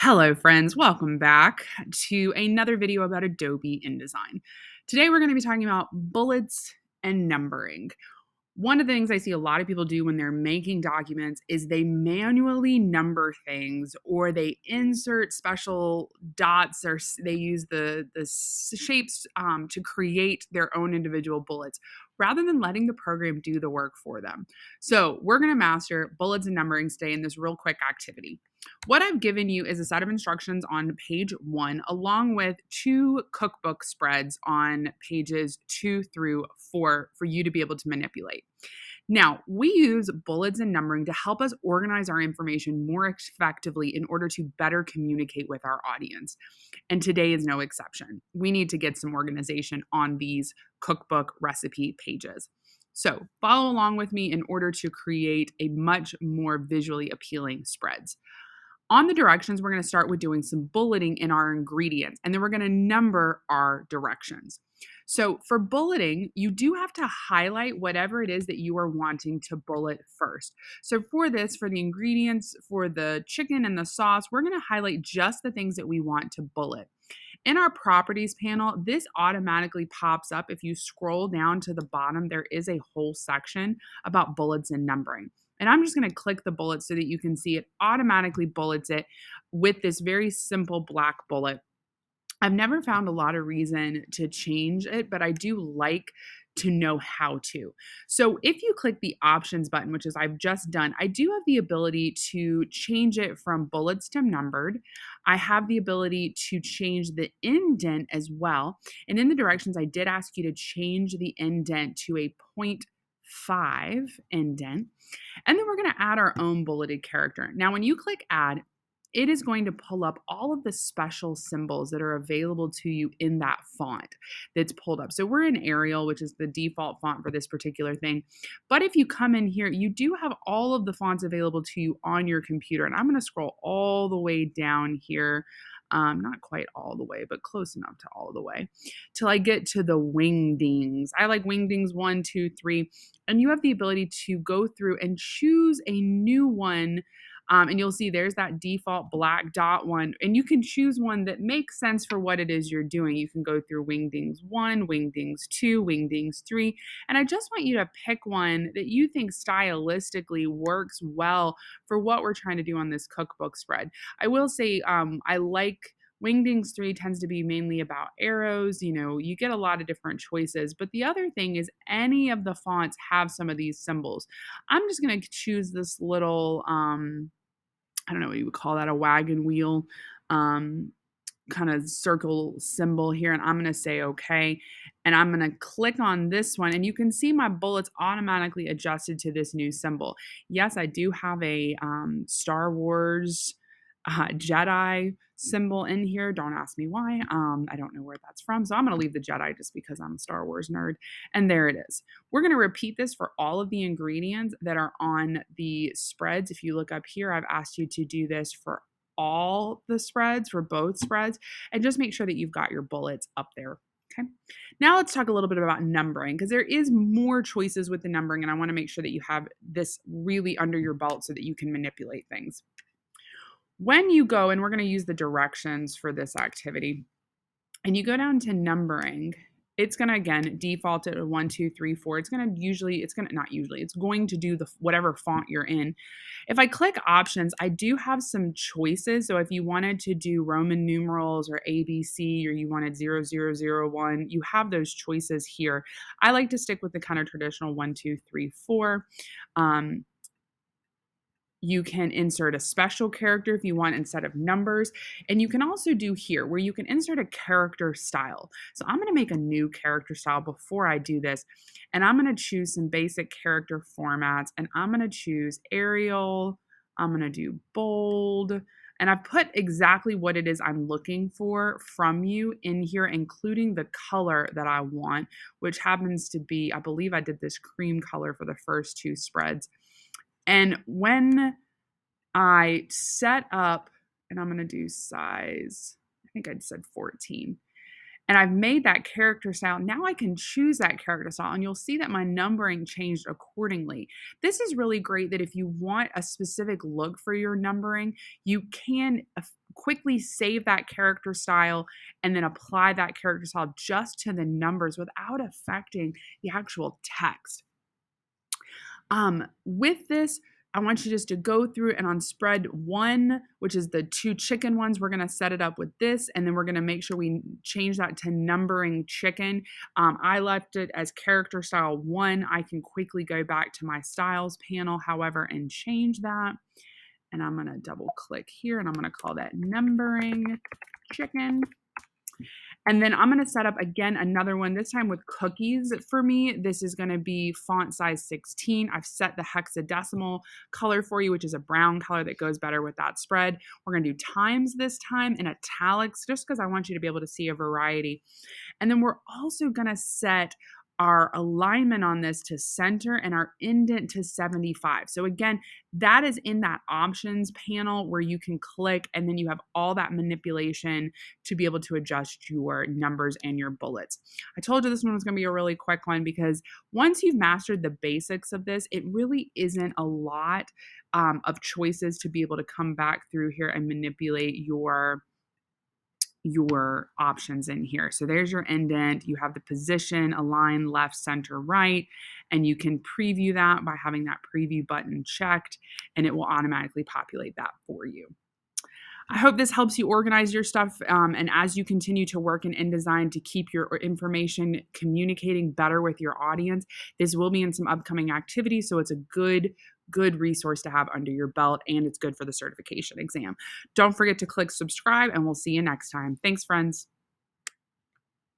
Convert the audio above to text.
Hello friends, welcome back to another video about Adobe InDesign. Today we're going to be talking about bullets and numbering. One of the things I see a lot of people do when they're making documents is they manually number things, or they insert special dots, or they use the shapes to create their own individual bullets rather than letting the program do the work for them. So we're going to master bullets and numbering today in this real quick activity. What I've given you is a set of instructions on page 1, along with 2 cookbook spreads on pages 2 through 4 for you to be able to manipulate. Now, we use bullets and numbering to help us organize our information more effectively in order to better communicate with our audience. And today is no exception. We need to get some organization on these cookbook recipe pages. So follow along with me in order to create a much more visually appealing spreads. On the directions, we're going to start with doing some bulleting in our ingredients, and then we're going to number our directions. So for bulleting, you do have to highlight whatever it is that you are wanting to bullet first. So for this, for the ingredients, for the chicken and the sauce, we're going to highlight just the things that we want to bullet. In our properties panel, this automatically pops up. If you scroll down to the bottom, there is a whole section about bullets and numbering. And I'm just going to click the bullet so that you can see it automatically bullets it with this very simple black bullet. I've never found a lot of reason to change it, but I do like to know how to. So if you click the options button, which is I've just done, I do have the ability to change it from bullets to numbered. I have the ability to change the indent as well. And in the directions, I did ask you to change the indent to a 0.5 indent. And then we're going to add our own bulleted character. Now, when you click add, it is going to pull up all of the special symbols that are available to you in that font that's pulled up. So we're in Arial, which is the default font for this particular thing. But if you come in here, you do have all of the fonts available to you on your computer. And I'm going to scroll all the way down here. Not quite all the way, but close enough to all the way till I get to the wingdings. I like wingdings 1, 2, 3. And you have the ability to go through and choose a new one. And you'll see there's that default black dot one, and you can choose one that makes sense for what it is you're doing. You can go through Wingdings 1, Wingdings 2, Wingdings 3, and I just want you to pick one that you think stylistically works well for what we're trying to do on this cookbook spread. I will say I like Wingdings 3 tends to be mainly about arrows. You get a lot of different choices. But the other thing is any of the fonts have some of these symbols. I'm just going to choose this little I don't know what you would call that, a wagon wheel kind of circle symbol here. And I'm going to say okay. And I'm going to click on this one. And you can see my bullets automatically adjusted to this new symbol. Yes, I do have a Star Wars Jedi symbol in here. Don't ask me why. I don't know where that's from. So I'm going to leave the Jedi just because I'm a Star Wars nerd. And there it is. We're going to repeat this for all of the ingredients that are on the spreads. If you look up here, I've asked you to do this for all the spreads, for both spreads, and just make sure that you've got your bullets up there. Okay. Now let's talk a little bit about numbering, because there is more choices with the numbering, and I want to make sure that you have this really under your belt so that you can manipulate things. When you go, and we're going to use the directions for this activity, and you go down to numbering, it's going to, again, default it to 1, 2, 3, 4. It's going to do the whatever font you're in. If I click options, I do have some choices. So if you wanted to do Roman numerals or ABC, or you wanted 0001, you have those choices here. I like to stick with the kind of traditional 1, 2, 3, 4. You can insert a special character if you want instead of numbers. And you can also do here where you can insert a character style. So I'm going to make a new character style before I do this. And I'm going to choose some basic character formats. And I'm going to choose Arial. I'm going to do bold. And I've put exactly what it is I'm looking for from you in here, including the color that I want, which happens to be, I believe I did this cream color for the first 2 spreads. And when I set up, and I'm going to do size, I think I said 14. And I've made that character style. Now I can choose that character style, and you'll see that my numbering changed accordingly. This is really great that if you want a specific look for your numbering, you can quickly save that character style and then apply that character style just to the numbers without affecting the actual text. With this, I want you just to go through and on spread 1, which is the 2 chicken ones, we're gonna set it up with this, and then we're gonna make sure we change that to numbering chicken. I left it as character style 1. I can quickly go back to my styles panel, however, and change that. And I'm gonna double click here and I'm gonna call that numbering chicken. And then I'm gonna set up again another one, this time with cookies for me. This is gonna be font size 16. I've set the hexadecimal color for you, which is a brown color that goes better with that spread. We're gonna do times this time in italics, just because I want you to be able to see a variety. And then we're also gonna set our alignment on this to center and our indent to 75. So again, that is in that options panel where you can click and then you have all that manipulation to be able to adjust your numbers and your bullets. I told you this one was gonna be a really quick one because once you've mastered the basics of this, it really isn't a lot of choices to be able to come back through here and manipulate your options in here. So there's your indent. You have the position, align, left, center, right, and you can preview that by having that preview button checked, and it will automatically populate that for you. I hope this helps you organize your stuff, and as you continue to work in InDesign to keep your information communicating better with your audience, this will be in some upcoming activities, so it's a good resource to have under your belt, and it's good for the certification exam. Don't forget to click subscribe, and we'll see you next time. Thanks, friends.